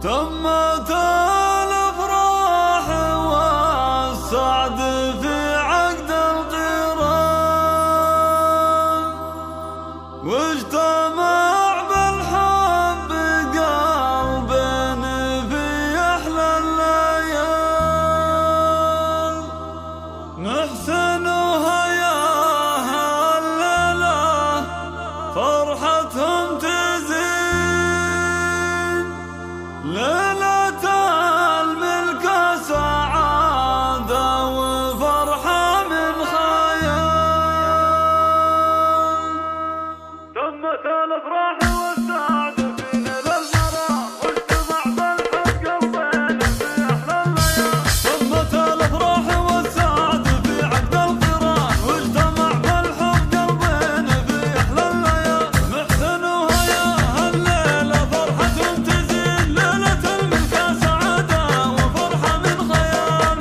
تمت الافراح والسعد في عقد القران، واجتمع بالحب قلبين في احلى الليال. محسن وهياه الليله فرحتهم تزين، ليلة الملك سعادة وفرحة من خيال. تمت الافراح والسعد في ليل الفرح، واجتمع بالحب قلبين في احلى الليال. تمت الافراح والسعد في عقد القران، واجتمع بالحب قلبين في احلى الليال. محسن وهياه الليله فرحتهم تزين، ليله الملك سعاده وفرحه من خيال.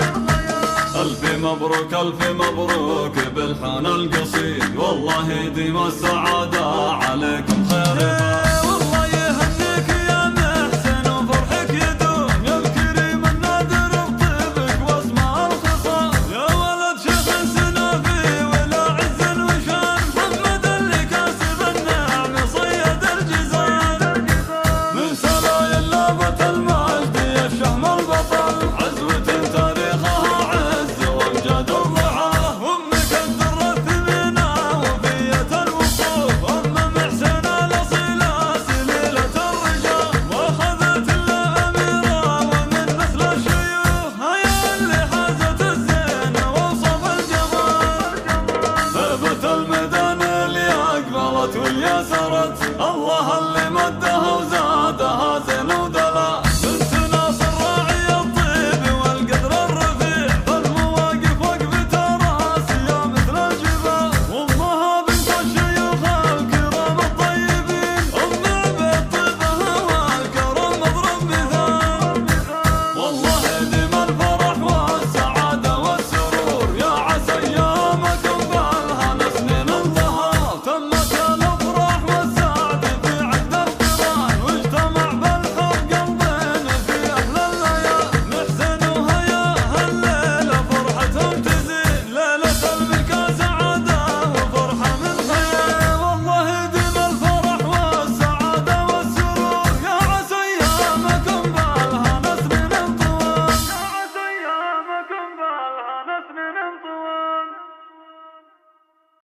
الف مبروك الف مبروك بالحان القصيد، والله يديم السعاده عليكم خير فال. والله يهنيك يا محسن وفرحك يدوم، يا الكريم النادر بطيبك واسماء الخصال. يا ولد شيخ سنافي ولا عز وشان، محمد اللي كاسب النعم صيد الجزال. من سرايا اللابة المجد يا الشهم البطل، عزوة تاريخها عز وامجاد الضحى. امك الدرة الثمينة وفية الوقوف، ام محسن الاصيلة سليلة الرجال. واخذت الاميرة ومن نسل الشيوخ، هيا اللي حازت الزين ووصف الجمال. ثبت الميدان اللي اقبلت واللي سرت، الله اللي